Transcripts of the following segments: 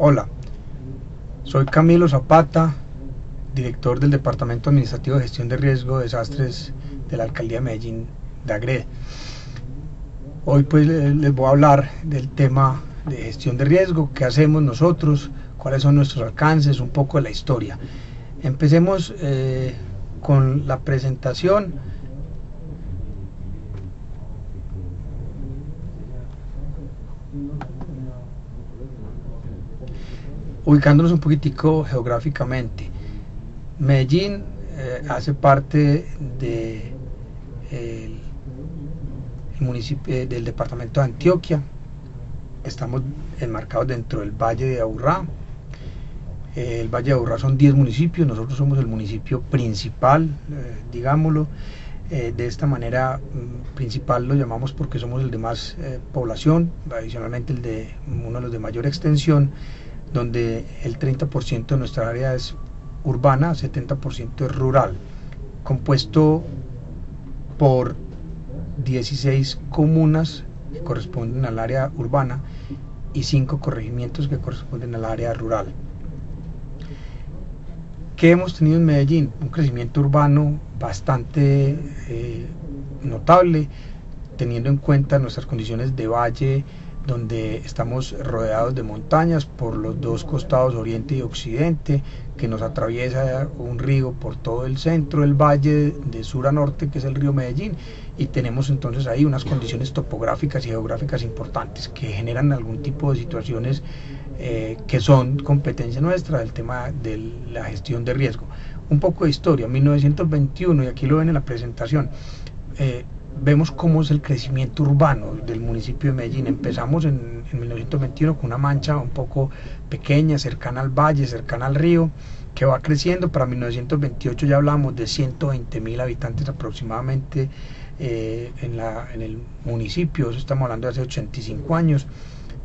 Hola, soy Camilo Zapata, director del Departamento Administrativo de Gestión de Riesgo de Desastres de la Alcaldía de Medellín de AGREDE. Hoy pues les voy a hablar del tema de gestión de riesgo, qué hacemos nosotros, cuáles son nuestros alcances, un poco de la historia. Empecemos con la presentación. Ubicándonos un poquitico geográficamente, Medellín hace parte de el municipio del departamento de Antioquia. Estamos enmarcados dentro del Valle de Aburrá. El Valle de Aburrá son 10 municipios, nosotros somos el municipio principal, digámoslo. De esta manera principal lo llamamos porque somos el de más población, adicionalmente uno de los de mayor extensión, donde el 30% de nuestra área es urbana, 70% es rural, compuesto por 16 comunas que corresponden al área urbana y 5 corregimientos que corresponden al área rural. ¿Qué hemos tenido en Medellín? Un crecimiento urbano bastante notable, teniendo en cuenta nuestras condiciones de valle, donde estamos rodeados de montañas por los dos costados oriente y occidente, que nos atraviesa un río por todo el centro del valle de sur a norte, que es el río Medellín, y tenemos entonces ahí unas condiciones topográficas y geográficas importantes que generan algún tipo de situaciones que son competencia nuestra del tema de la gestión de riesgo. Un poco de historia, 1921, y aquí lo ven en la presentación. Vemos cómo es el crecimiento urbano del municipio de Medellín. Empezamos en 1921 con una mancha un poco pequeña, cercana al valle, cercana al río, que va creciendo. Para 1928 ya hablamos de 120.000 habitantes aproximadamente en el municipio. Eso estamos hablando de hace 85 años.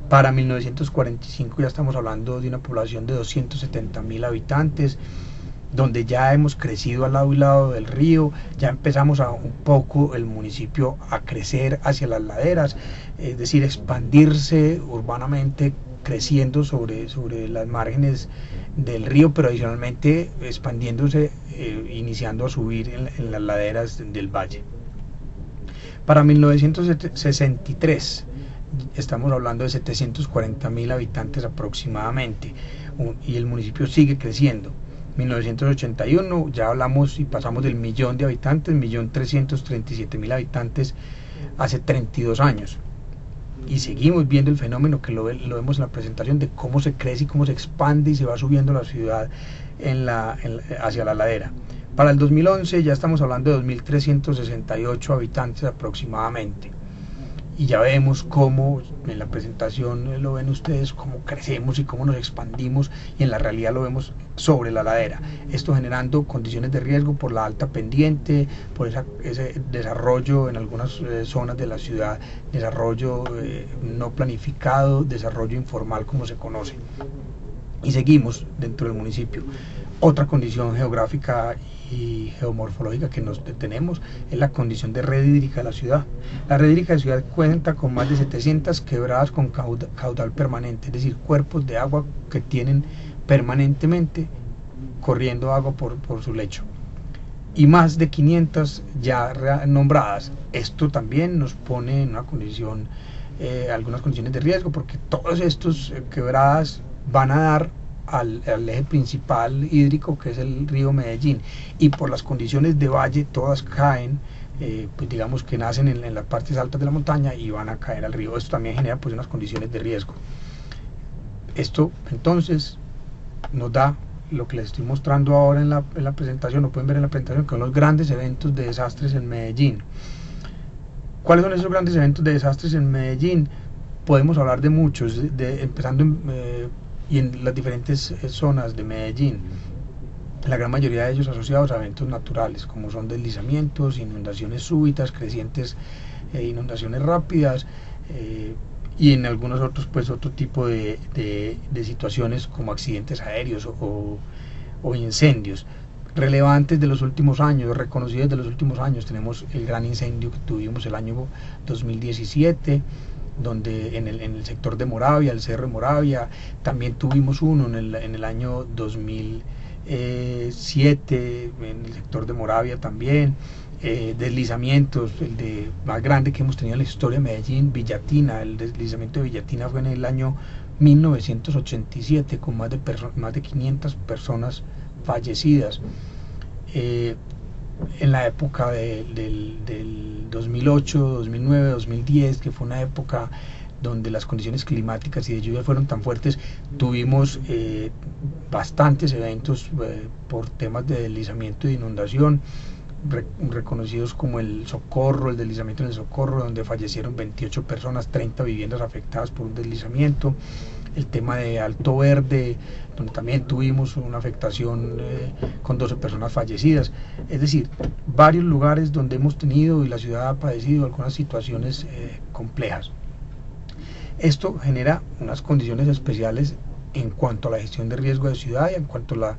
Para 1945 ya estamos hablando de una población de 270.000 habitantes, donde ya hemos crecido al lado y lado del río, ya empezamos un poco el municipio a crecer hacia las laderas, es decir, expandirse urbanamente, creciendo sobre las márgenes del río, pero adicionalmente expandiéndose, iniciando a subir en las laderas del valle. Para 1963 estamos hablando de 740.000 habitantes aproximadamente, y el municipio sigue creciendo. 1981 ya hablamos y pasamos del 1.000.000 de habitantes, 1.337.000 habitantes hace 32 años, y seguimos viendo el fenómeno que lo vemos en la presentación de cómo se crece y cómo se expande y se va subiendo la ciudad hacia la ladera. Para el 2011 ya estamos hablando de 2.368 habitantes aproximadamente, y ya vemos cómo en la presentación lo ven ustedes, cómo crecemos y cómo nos expandimos, y en la realidad lo vemos sobre la ladera, esto generando condiciones de riesgo por la alta pendiente, por ese desarrollo en algunas zonas de la ciudad, desarrollo no planificado, desarrollo informal como se conoce. Y seguimos dentro del municipio. Otra condición geográfica y geomorfológica que tenemos es la condición de red hídrica de la ciudad. La red hídrica de la ciudad cuenta con más de 700 quebradas con caudal permanente, es decir, cuerpos de agua que tienen permanentemente corriendo agua por su lecho, y más de 500 ya nombradas. Esto también nos pone en una condición, algunas condiciones de riesgo, porque todos estos quebradas van a dar al eje principal hídrico, que es el río Medellín, y por las condiciones de valle todas caen, pues digamos que nacen en las partes altas de la montaña y van a caer al río. Esto también genera pues unas condiciones de riesgo. Esto entonces nos da lo que les estoy mostrando ahora en la presentación, lo pueden ver en la presentación, que son los grandes eventos de desastres en Medellín. ¿Cuáles son esos grandes eventos de desastres en Medellín? Podemos hablar de muchos, empezando y en las diferentes zonas de Medellín, la gran mayoría de ellos asociados a eventos naturales, como son deslizamientos, inundaciones súbitas, crecientes inundaciones rápidas, y en algunos otros pues otro tipo de situaciones como accidentes aéreos o incendios. Relevantes de los últimos años, reconocidos de los últimos años, tenemos el gran incendio que tuvimos el año 2017, donde en el sector de Moravia, el Cerro de Moravia. También tuvimos uno en el año 2007 en el sector de Moravia también. Deslizamientos, el de más grande que hemos tenido en la historia de Medellín, Villatina. El deslizamiento de Villatina fue en el año 1987 con más de 500 personas fallecidas. En la época del 2008, 2009, 2010, que fue una época donde las condiciones climáticas y de lluvia fueron tan fuertes, tuvimos bastantes eventos por temas de deslizamiento y de inundación, reconocidos como el Socorro, el deslizamiento en el Socorro, donde fallecieron 28 personas, 30 viviendas afectadas por un deslizamiento. El tema de Alto Verde, donde también tuvimos una afectación con 12 personas fallecidas. Es decir, varios lugares donde hemos tenido y la ciudad ha padecido algunas situaciones complejas. Esto genera unas condiciones especiales en cuanto a la gestión de riesgo de ciudad y en cuanto a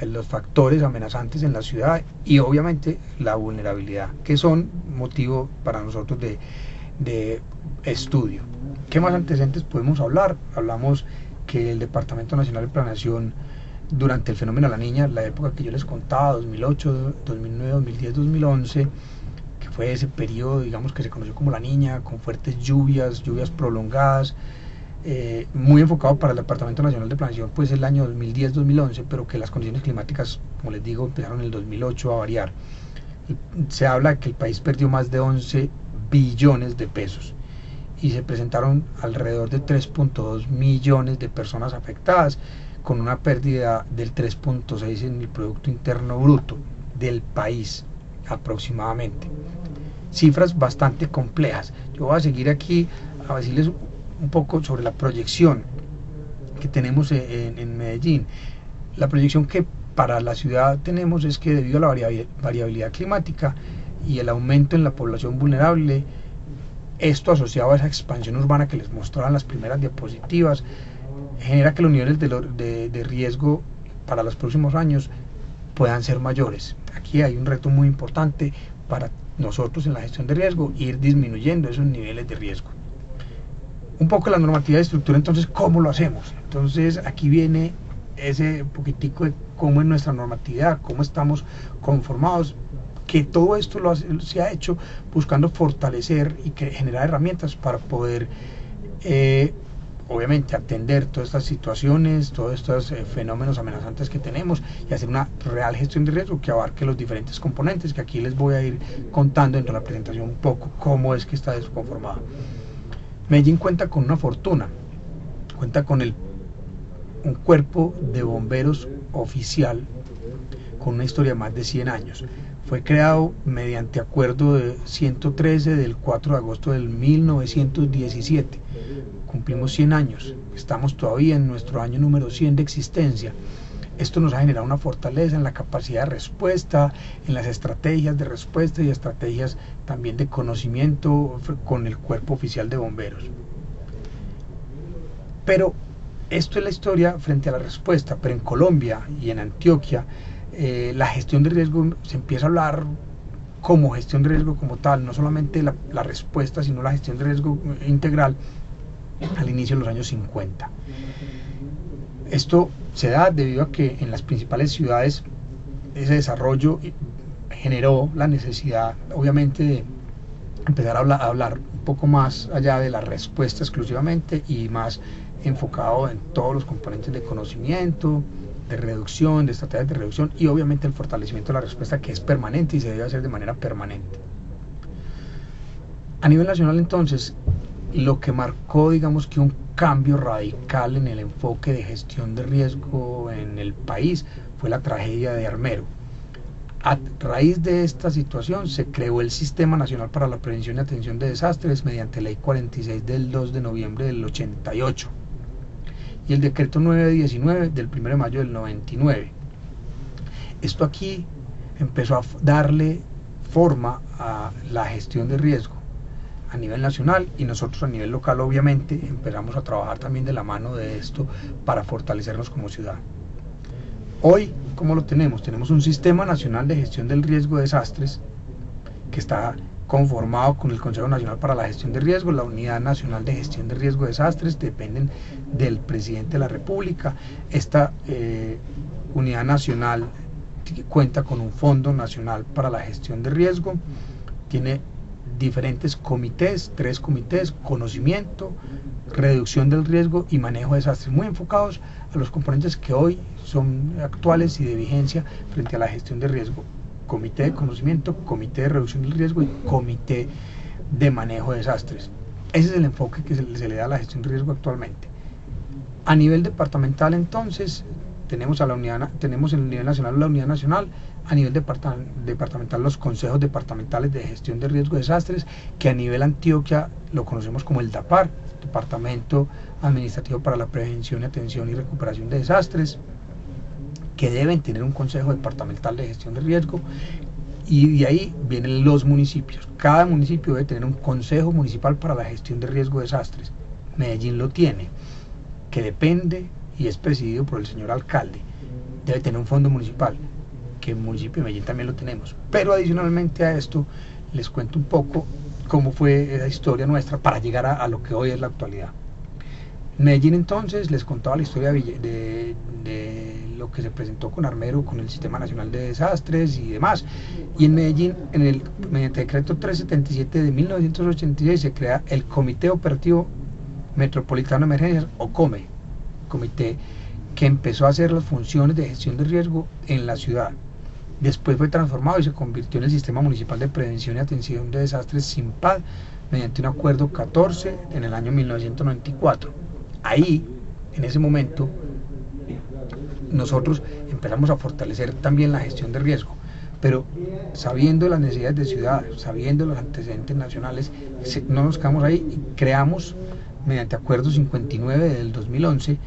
los factores amenazantes en la ciudad, y obviamente la vulnerabilidad, que son motivo para nosotros de estudio. ¿Qué más antecedentes podemos hablar? Hablamos que el Departamento Nacional de Planeación, durante el fenómeno de la Niña, la época que yo les contaba, 2008, 2009, 2010, 2011, que fue ese periodo, digamos, que se conoció como la Niña, con fuertes lluvias prolongadas, muy enfocado para el Departamento Nacional de Planeación, pues el año 2010-2011, pero que las condiciones climáticas, como les digo, empezaron en el 2008 a variar. Se habla de que el país perdió más de 11 billones de pesos y se presentaron alrededor de 3.2 millones de personas afectadas, con una pérdida del 3.6 en el Producto Interno Bruto del país aproximadamente. Cifras bastante complejas. Yo voy a seguir aquí a decirles un poco sobre la proyección que tenemos en Medellín. La proyección que para la ciudad tenemos es que debido a la variabilidad climática y el aumento en la población vulnerable, esto asociado a esa expansión urbana que les mostraban las primeras diapositivas, genera que los niveles de riesgo para los próximos años puedan ser mayores. Aquí hay un reto muy importante para nosotros en la gestión de riesgo, ir disminuyendo esos niveles de riesgo. Un poco la normatividad de estructura, entonces, ¿cómo lo hacemos? Entonces, aquí viene ese poquitico de cómo es nuestra normatividad, cómo estamos conformados, que todo esto se ha hecho buscando fortalecer y generar herramientas para poder, obviamente, atender todas estas situaciones, todos estos fenómenos amenazantes que tenemos y hacer una real gestión de riesgo que abarque los diferentes componentes, que aquí les voy a ir contando dentro de la presentación un poco cómo es que está eso conformado. Medellín cuenta con una fortuna, cuenta con un cuerpo de bomberos oficial con una historia de más de 100 años. Fue creado mediante acuerdo de 113 del 4 de agosto del 1917. Cumplimos 100 años, estamos todavía en nuestro año número 100 de existencia. Esto nos ha generado una fortaleza en la capacidad de respuesta, en las estrategias de respuesta y estrategias también de conocimiento con el cuerpo oficial de bomberos. Pero esto es la historia frente a la respuesta, pero en Colombia y en Antioquia la gestión de riesgo se empieza a hablar como gestión de riesgo como tal, no solamente la respuesta, sino la gestión de riesgo integral al inicio de los años 50. Esto se da debido a que en las principales ciudades ese desarrollo generó la necesidad, obviamente, de empezar a hablar un poco más allá de la respuesta exclusivamente y más enfocado en todos los componentes de conocimiento, de reducción, de estrategias de reducción y obviamente el fortalecimiento de la respuesta, que es permanente y se debe hacer de manera permanente. A nivel nacional, entonces, lo que marcó, digamos, que un cambio radical en el enfoque de gestión de riesgo en el país fue la tragedia de Armero. A raíz de esta situación se creó el Sistema Nacional para la Prevención y Atención de Desastres mediante Ley 46 del 2 de noviembre del 88 y el Decreto 919 del 1 de mayo del 99. Esto aquí empezó a darle forma a la gestión de riesgo a nivel nacional, y nosotros a nivel local obviamente empezamos a trabajar también de la mano de esto para fortalecernos como ciudad. Hoy, ¿cómo lo tenemos? Tenemos un Sistema Nacional de Gestión del Riesgo de Desastres que está conformado con el Consejo Nacional para la Gestión de Riesgo, la Unidad Nacional de Gestión de Riesgo de Desastres, dependen del presidente de la República. Esta Unidad Nacional cuenta con un Fondo Nacional para la Gestión de Riesgo, tiene diferentes comités, 3 comités: conocimiento, reducción del riesgo y manejo de desastres, muy enfocados a los componentes que hoy son actuales y de vigencia frente a la gestión de riesgo: comité de conocimiento, comité de reducción del riesgo y comité de manejo de desastres. Ese es el enfoque que se le da a la gestión de riesgo actualmente. A nivel departamental, entonces, tenemos en el nivel nacional la Unidad Nacional, a nivel departamental los consejos departamentales de gestión de riesgo de desastres, que a nivel Antioquia lo conocemos como el DAPAR, Departamento Administrativo para la Prevención, Atención y Recuperación de Desastres, que deben tener un consejo departamental de gestión de riesgo. Y de ahí vienen los municipios. Cada municipio debe tener un consejo municipal para la gestión de riesgo de desastres. Medellín lo tiene, que depende y es presidido por el señor alcalde. Debe tener un fondo municipal, que el municipio de Medellín también lo tenemos. Pero adicionalmente a esto, les cuento un poco cómo fue la historia nuestra para llegar a lo que hoy es la actualidad. En Medellín, entonces, les contaba la historia de lo que se presentó con Armero, con el Sistema Nacional de Desastres y demás. Y en Medellín, mediante decreto 377 de 1986, se crea el Comité Operativo Metropolitano de Emergencias, o COME, comité que empezó a hacer las funciones de gestión de riesgo en la ciudad. Después fue transformado y se convirtió en el Sistema Municipal de Prevención y Atención de Desastres, SIMPAD, mediante un acuerdo 14 en el año 1994. Ahí, en ese momento, nosotros empezamos a fortalecer también la gestión de riesgo, pero sabiendo las necesidades de ciudad, sabiendo los antecedentes nacionales, no nos quedamos ahí y creamos, mediante acuerdo 59 del 2011,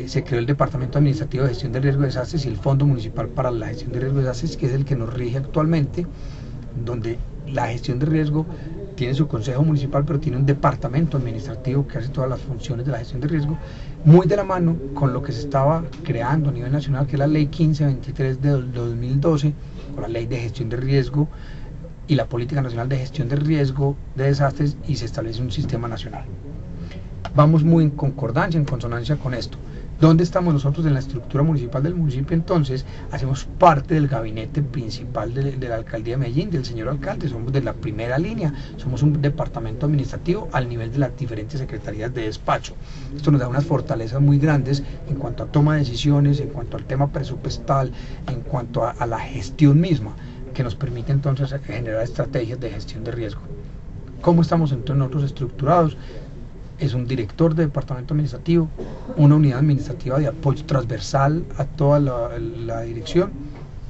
se creó el Departamento Administrativo de Gestión de Riesgo de Desastres y el Fondo Municipal para la Gestión de Riesgo de Desastres, que es el que nos rige actualmente, donde la gestión de riesgo tiene su consejo municipal, pero tiene un departamento administrativo que hace todas las funciones de la gestión de riesgo, muy de la mano con lo que se estaba creando a nivel nacional, que es la Ley 1523 de 2012, con la Ley de Gestión de Riesgo y la Política Nacional de Gestión de Riesgo de Desastres, y se establece un sistema nacional. Vamos muy en concordancia, en consonancia con esto. ¿Dónde estamos nosotros en la estructura municipal del municipio? Entonces, hacemos parte del gabinete principal de la alcaldía de Medellín, del señor alcalde. Somos de la primera línea, somos un departamento administrativo al nivel de las diferentes secretarías de despacho. Esto nos da unas fortalezas muy grandes en cuanto a toma de decisiones, en cuanto al tema presupuestal, en cuanto a la gestión misma, que nos permite entonces generar estrategias de gestión de riesgo. ¿Cómo estamos entonces nosotros estructurados? Es un director de departamento administrativo, una unidad administrativa de apoyo transversal a toda la dirección,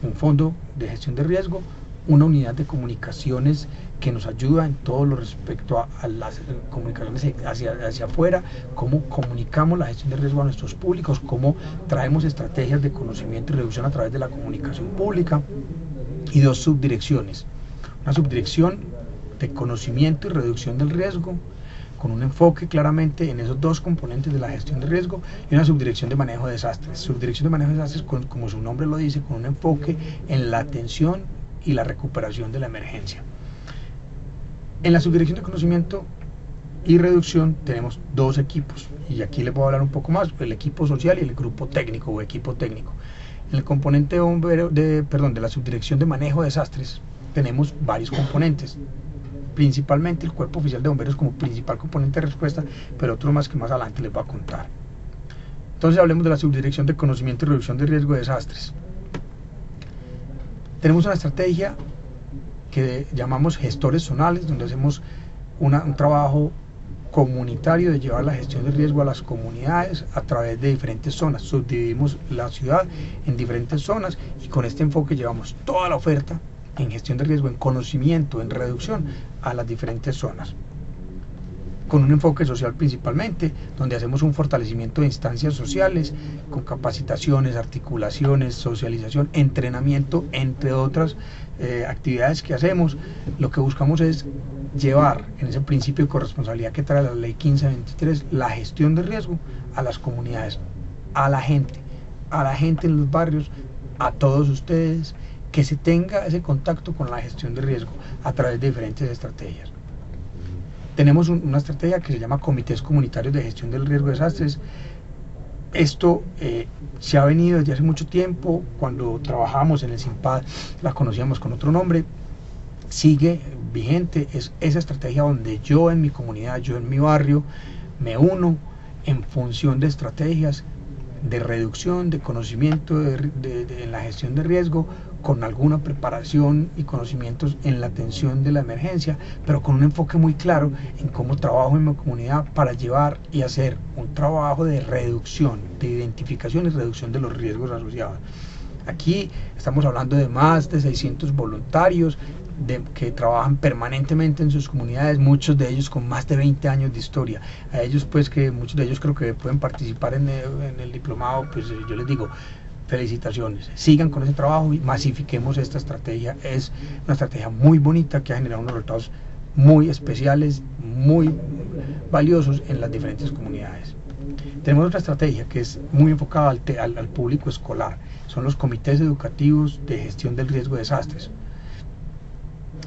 un fondo de gestión de riesgo, una unidad de comunicaciones que nos ayuda en todo lo respecto a las comunicaciones hacia afuera, cómo comunicamos la gestión de riesgo a nuestros públicos, cómo traemos estrategias de conocimiento y reducción a través de la comunicación pública, y 2 subdirecciones: una subdirección de conocimiento y reducción del riesgo, con un enfoque claramente en esos 2 componentes de la gestión de riesgo, y una subdirección de manejo de desastres. Subdirección de manejo de desastres, como su nombre lo dice, con un enfoque en la atención y la recuperación de la emergencia. En la subdirección de conocimiento y reducción tenemos 2 equipos, y aquí les voy a hablar un poco más: el equipo social y el grupo técnico o equipo técnico. En el componente de la subdirección de manejo de desastres tenemos varios componentes, principalmente el Cuerpo Oficial de Bomberos como principal componente de respuesta, pero otro más que más adelante les voy a contar. Entonces hablemos de la subdirección de conocimiento y reducción de riesgo de desastres. Tenemos una estrategia que llamamos gestores zonales, donde hacemos un trabajo comunitario de llevar la gestión de riesgo a las comunidades a través de diferentes zonas. Subdividimos la ciudad en diferentes zonas y con este enfoque llevamos toda la oferta en gestión de riesgo, en conocimiento, en reducción a las diferentes zonas, con un enfoque social principalmente, donde hacemos un fortalecimiento de instancias sociales, con capacitaciones, articulaciones, socialización, entrenamiento, entre otras actividades que hacemos. Lo que buscamos es llevar en ese principio de corresponsabilidad que trae la Ley 1523 la gestión de riesgo a las comunidades, a la gente en los barrios, a todos ustedes, que se tenga ese contacto con la gestión de riesgo a través de diferentes estrategias. Tenemos una estrategia que se llama Comités Comunitarios de Gestión del Riesgo de Desastres. Esto se ha venido desde hace mucho tiempo. Cuando trabajábamos en el SIMPAD la conocíamos con otro nombre, sigue vigente. Es esa estrategia donde yo en mi comunidad, yo en mi barrio, me uno en función de estrategias de reducción, de conocimiento en la gestión de riesgo, con alguna preparación y conocimientos en la atención de la emergencia, pero con un enfoque muy claro en cómo trabajo en mi comunidad para llevar y hacer un trabajo de reducción, de identificación y reducción de los riesgos asociados. Aquí estamos hablando de más de 600 voluntarios que trabajan permanentemente en sus comunidades, muchos de ellos con más de 20 años de historia. A ellos, pues, que muchos de ellos creo que pueden participar en el diplomado, pues yo les digo, felicitaciones, sigan con ese trabajo y masifiquemos esta estrategia. Es una estrategia muy bonita que ha generado unos resultados muy especiales, muy valiosos en las diferentes comunidades. Tenemos otra estrategia que es muy enfocada al público escolar, son los comités educativos de gestión del riesgo de desastres.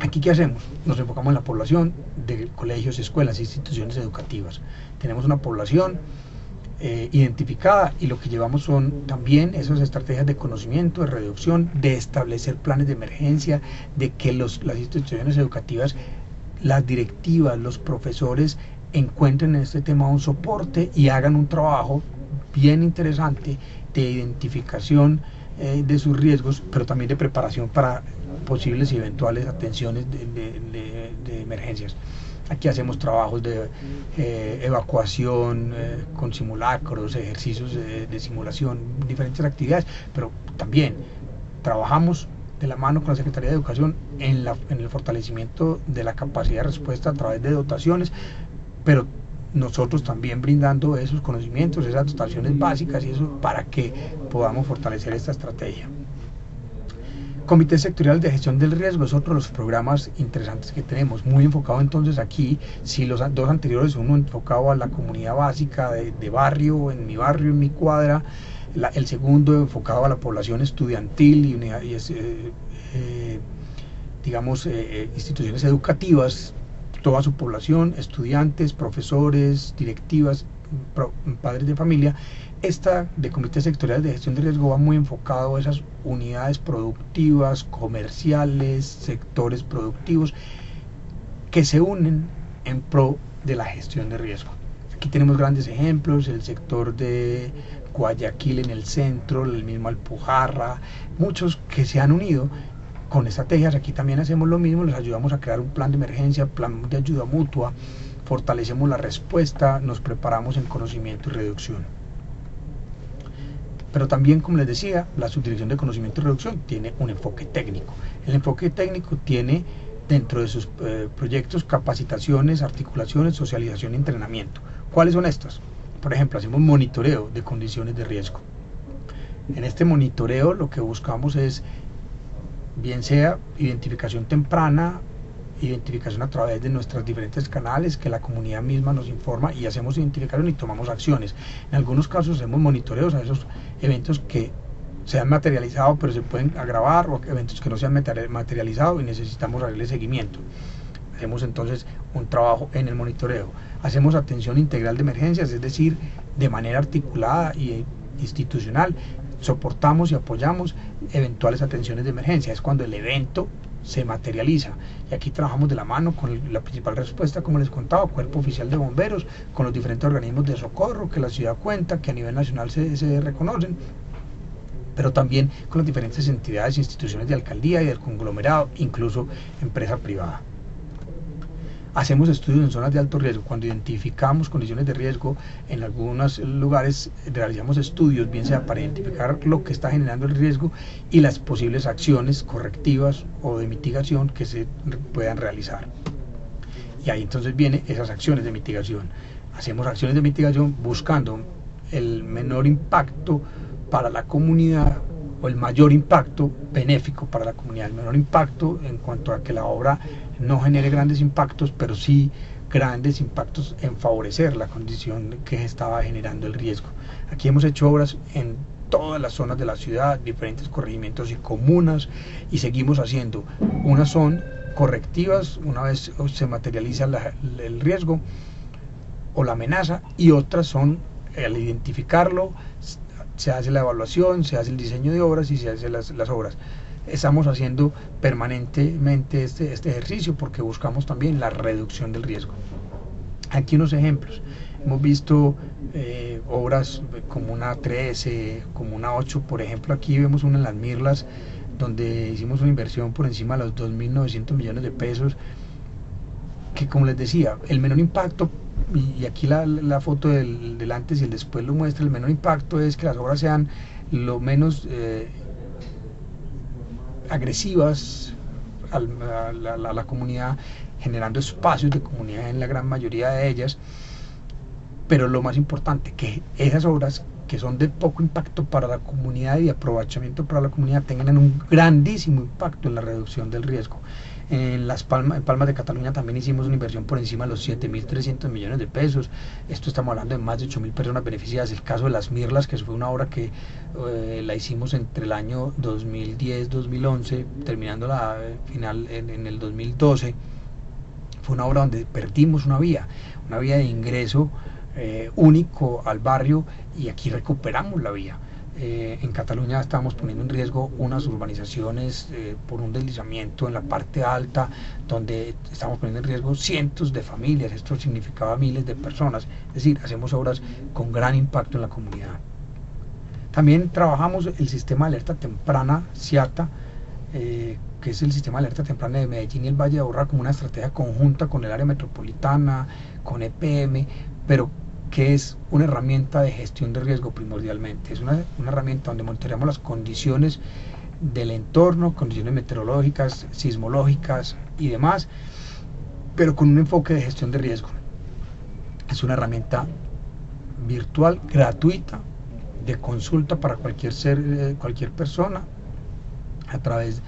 Aquí, ¿qué hacemos? Nos enfocamos en la población de colegios, escuelas e instituciones educativas. Tenemos una población identificada, y lo que llevamos son también esas estrategias de conocimiento, de reducción, de establecer planes de emergencia, de que las instituciones educativas, las directivas, los profesores encuentren en este tema un soporte y hagan un trabajo bien interesante de identificación de sus riesgos, pero también de preparación para posibles y eventuales atenciones de emergencias. Aquí hacemos trabajos de evacuación con simulacros, ejercicios de simulación, diferentes actividades, pero también trabajamos de la mano con la Secretaría de Educación en el fortalecimiento de la capacidad de respuesta a través de dotaciones, pero nosotros también brindando esos conocimientos, esas dotaciones básicas y eso para que podamos fortalecer esta estrategia. Comité Sectorial de Gestión del Riesgo es otro de los programas interesantes que tenemos, muy enfocado entonces aquí. Si los dos anteriores, uno enfocado a la comunidad básica de barrio, en mi cuadra, el segundo enfocado a la población estudiantil y instituciones educativas, toda su población, estudiantes, profesores, directivas, padres de familia. Esta de Comité Sectorial de Gestión de Riesgo va muy enfocado a esas unidades productivas, comerciales, sectores productivos que se unen en pro de la gestión de riesgo. Aquí tenemos grandes ejemplos, el sector de Guayaquil en el centro, el mismo Alpujarra, muchos que se han unido con estrategias. Aquí también hacemos lo mismo, les ayudamos a crear un plan de emergencia, plan de ayuda mutua, fortalecemos la respuesta, nos preparamos en conocimiento y reducción. Pero también, como les decía, la Subdirección de Conocimiento y Reducción tiene un enfoque técnico. El enfoque técnico tiene dentro de sus proyectos capacitaciones, articulaciones, socialización y entrenamiento. ¿Cuáles son estas? Por ejemplo, hacemos monitoreo de condiciones de riesgo. En este monitoreo lo que buscamos es, bien sea identificación temprana, identificación a través de nuestros diferentes canales, que la comunidad misma nos informa y hacemos identificación y tomamos acciones. En algunos casos hacemos monitoreos a esos eventos que se han materializado pero se pueden agravar, o eventos que no se han materializado y necesitamos darle seguimiento. Hacemos entonces un trabajo en el monitoreo. Hacemos atención integral de emergencias, es decir, de manera articulada y institucional. Soportamos y apoyamos eventuales atenciones de emergencia. Es cuando el evento se materializa, y aquí trabajamos de la mano con la principal respuesta, como les contaba, Cuerpo Oficial de Bomberos, con los diferentes organismos de socorro que la ciudad cuenta, que a nivel nacional se reconocen, pero también con las diferentes entidades e instituciones de alcaldía y del conglomerado, incluso empresa privada. Hacemos estudios en zonas de alto riesgo. Cuando identificamos condiciones de riesgo en algunos lugares, realizamos estudios, bien sea para identificar lo que está generando el riesgo y las posibles acciones correctivas o de mitigación que se puedan realizar. Y ahí entonces vienen esas acciones de mitigación. Hacemos acciones de mitigación buscando el menor impacto para la comunidad, o el mayor impacto benéfico para la comunidad, el menor impacto en cuanto a que la obra no genere grandes impactos, pero sí grandes impactos en favorecer la condición que estaba generando el riesgo. Aquí hemos hecho obras en todas las zonas de la ciudad, diferentes corregimientos y comunas, y seguimos haciendo. Unas son correctivas una vez se materializa el riesgo o la amenaza, y otras son al identificarlo se hace la evaluación, se hace el diseño de obras y se hacen las obras. Estamos haciendo permanentemente este ejercicio porque buscamos también la reducción del riesgo. Aquí unos ejemplos. Hemos visto obras como una 13, como una 8, por ejemplo. Aquí vemos una en Las Mirlas, donde hicimos una inversión por encima de los 2.900 millones de pesos, que, como les decía, el menor impacto, y aquí la foto del antes y el después lo muestra. El menor impacto es que las obras sean lo menos agresivas a la comunidad, generando espacios de comunidad en la gran mayoría de ellas, pero lo más importante, que esas obras que son de poco impacto para la comunidad y de aprovechamiento para la comunidad tengan un grandísimo impacto en la reducción del riesgo. En Palmas de Cataluña también hicimos una inversión por encima de los 7.300 millones de pesos. Esto estamos hablando de más de 8.000 personas beneficiadas. El caso de Las Mirlas, que fue una obra que la hicimos entre el año 2010-2011, terminando la final en el 2012. Fue una obra donde perdimos una vía de ingreso único al barrio, y aquí recuperamos la vía. En Cataluña estamos poniendo en riesgo unas urbanizaciones por un deslizamiento en la parte alta, donde estamos poniendo en riesgo cientos de familias. Esto significaba miles de personas. Es decir, hacemos obras con gran impacto en la comunidad. También trabajamos el sistema de alerta temprana, SIATA, que es el sistema de alerta temprana de Medellín y el Valle de Aburrá, como una estrategia conjunta con el área metropolitana, con EPM, pero que es una herramienta de gestión de riesgo primordialmente. Es una herramienta donde monitoreamos las condiciones del entorno, condiciones meteorológicas, sismológicas y demás, pero con un enfoque de gestión de riesgo. Es una herramienta virtual, gratuita, de consulta para cualquier persona, a través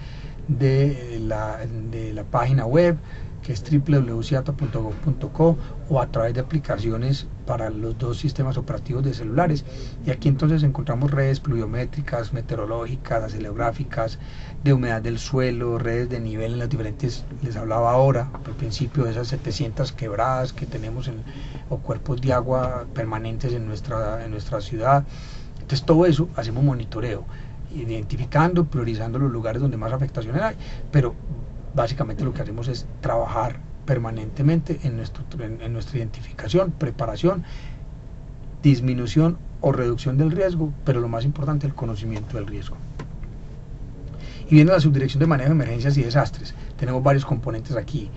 de la página web, que es www.siata.gov.co, o a través de aplicaciones para los dos sistemas operativos de celulares. Y aquí entonces encontramos redes pluviométricas, meteorológicas, acelográficas, de humedad del suelo, redes de nivel en las diferentes, les hablaba ahora al principio de esas 700 quebradas que tenemos o cuerpos de agua permanentes en nuestra ciudad. Entonces todo eso hacemos monitoreo, identificando, priorizando los lugares donde más afectaciones hay, pero básicamente lo que hacemos es trabajar permanentemente en nuestra identificación, preparación, disminución o reducción del riesgo, pero lo más importante, el conocimiento del riesgo. Y viene la Subdirección de Manejo de Emergencias y Desastres. Tenemos varios componentes aquí.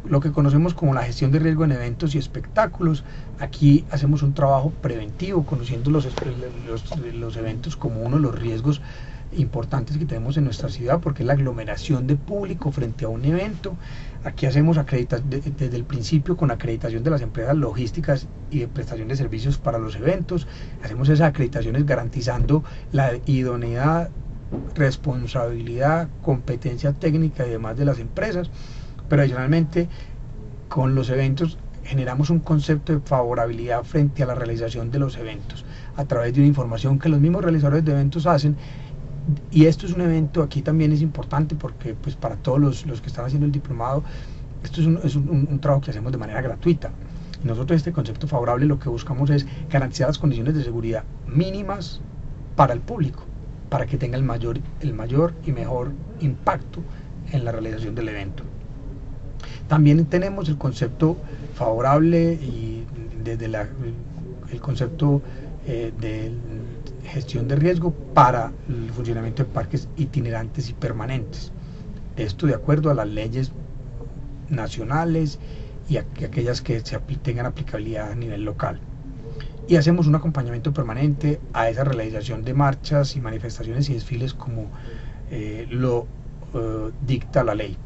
Lo que conocemos como la gestión de riesgo en eventos y espectáculos. Aquí hacemos un trabajo preventivo, conociendo los eventos como uno de los riesgos importantes que tenemos en nuestra ciudad, porque es la aglomeración de público frente a un evento. Aquí hacemos desde el principio con acreditación de las empresas logísticas y de prestación de servicios para los eventos. Hacemos esas acreditaciones garantizando la idoneidad, responsabilidad, competencia técnica y demás de las empresas. Pero adicionalmente, con los eventos generamos un concepto de favorabilidad frente a la realización de los eventos, a través de una información que los mismos realizadores de eventos hacen. Y esto es un evento, aquí también es importante, porque pues para todos los que están haciendo el diplomado, esto es un trabajo que hacemos de manera gratuita. Y nosotros, este concepto favorable, lo que buscamos es garantizar las condiciones de seguridad mínimas para el público, para que tenga el mayor y mejor impacto en la realización del evento. También tenemos el concepto favorable y desde el concepto de gestión de riesgo para el funcionamiento de parques itinerantes y permanentes. Esto de acuerdo a las leyes nacionales y aquellas que tengan aplicabilidad a nivel local. Y hacemos un acompañamiento permanente a esa realización de marchas y manifestaciones y desfiles como lo dicta la ley.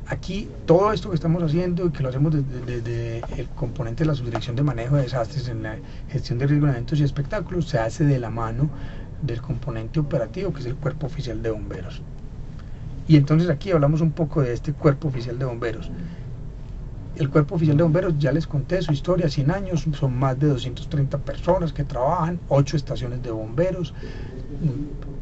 Aquí todo esto que estamos haciendo y que lo hacemos desde el componente de la Subdirección de Manejo de Desastres en la gestión de riesgo en eventos y espectáculos, se hace de la mano del componente operativo, que es el Cuerpo Oficial de Bomberos. Y entonces aquí hablamos un poco de este Cuerpo Oficial de Bomberos. El Cuerpo Oficial de Bomberos, ya les conté su historia, 100 años, son más de 230 personas que trabajan, 8 estaciones de bomberos,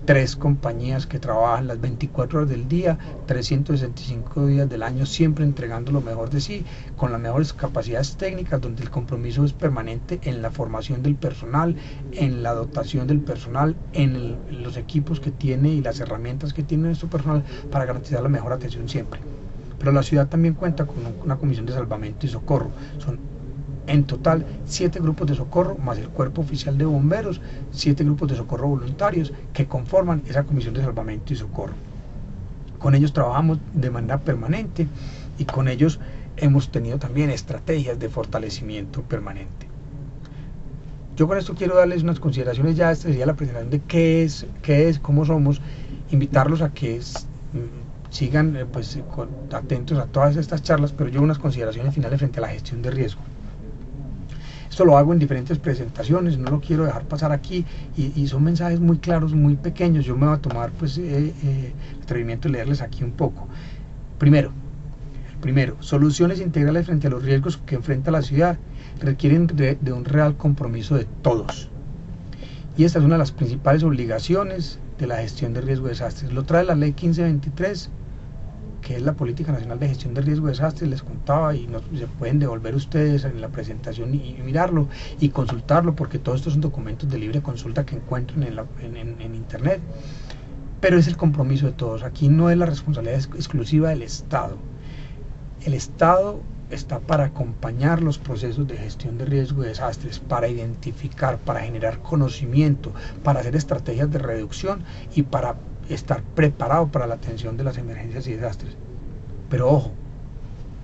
3 compañías que trabajan las 24 horas del día, 365 días del año, siempre entregando lo mejor de sí, con las mejores capacidades técnicas, donde el compromiso es permanente en la formación del personal, en la dotación del personal, en los equipos que tiene y las herramientas que tiene nuestro personal para garantizar la mejor atención siempre. Pero la ciudad también cuenta con una comisión de salvamento y socorro. Son en total 7 grupos de socorro más el Cuerpo Oficial de Bomberos, 7 grupos de socorro voluntarios que conforman esa comisión de salvamento y socorro. Con ellos trabajamos de manera permanente y con ellos hemos tenido también estrategias de fortalecimiento permanente. Yo con esto quiero darles unas consideraciones, ya esta sería la presentación de qué es, cómo somos, invitarlos a que sigan atentos a todas estas charlas, pero yo unas consideraciones finales frente a la gestión de riesgo. Esto lo hago en diferentes presentaciones, no lo quiero dejar pasar aquí, y son mensajes muy claros, muy pequeños. Yo me voy a tomar el atrevimiento de leerles aquí un poco. Primero, soluciones integrales frente a los riesgos que enfrenta la ciudad requieren de un real compromiso de todos. Y esta es una de las principales obligaciones de la gestión de riesgo de desastres. Lo trae la ley 1523, que es la Política Nacional de Gestión de Riesgo de Desastres, les contaba, y se pueden devolver ustedes en la presentación y mirarlo y consultarlo, porque todos estos son documentos de libre consulta que encuentran en internet. Pero es el compromiso de todos. Aquí no es la responsabilidad exclusiva del Estado. El Estado está para acompañar los procesos de gestión de riesgo de desastres, para identificar, para generar conocimiento, para hacer estrategias de reducción y para estar preparado para la atención de las emergencias y desastres. Pero ojo,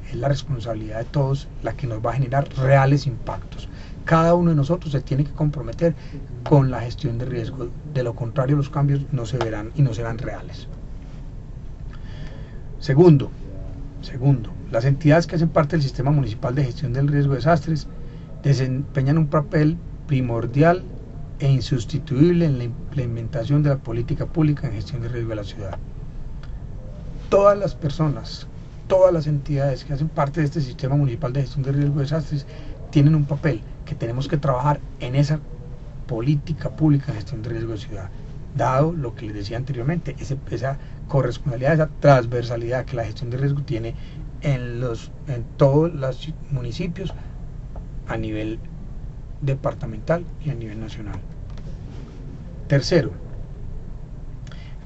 es la responsabilidad de todos la que nos va a generar reales impactos. Cada uno de nosotros se tiene que comprometer con la gestión de riesgo, de lo contrario los cambios no se verán y no serán reales. Segundo, las entidades que hacen parte del Sistema Municipal de Gestión del Riesgo de Desastres desempeñan un papel primordial e insustituible en la implementación de la política pública en gestión de riesgo de la ciudad. Todas las personas, todas las entidades que hacen parte de este Sistema Municipal de Gestión de Riesgo de Desastres tienen un papel que tenemos que trabajar en esa política pública en gestión de riesgo de ciudad, dado lo que les decía anteriormente, esa corresponsabilidad, esa transversalidad que la gestión de riesgo tiene en todos los municipios a nivel departamental y a nivel nacional. Tercero,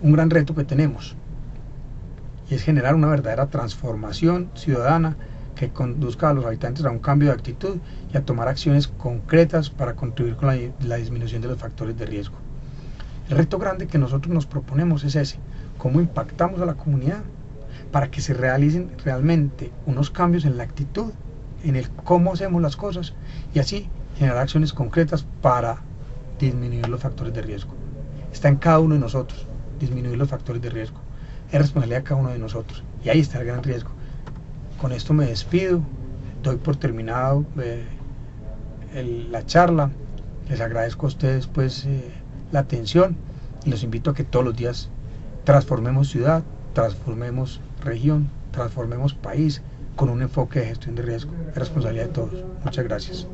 un gran reto que tenemos, y es generar una verdadera transformación ciudadana que conduzca a los habitantes a un cambio de actitud y a tomar acciones concretas para contribuir con la disminución de los factores de riesgo. El reto grande que nosotros nos proponemos es ese: cómo impactamos a la comunidad para que se realicen realmente unos cambios en la actitud, en el cómo hacemos las cosas, y así generar acciones concretas para disminuir los factores de riesgo. Está en cada uno de nosotros disminuir los factores de riesgo, es responsabilidad de cada uno de nosotros, y ahí está el gran riesgo. Con esto me despido, doy por terminado la charla. Les agradezco a ustedes la atención y los invito a que todos los días transformemos ciudad, transformemos región, transformemos país con un enfoque de gestión de riesgo. Es responsabilidad de todos. Muchas gracias.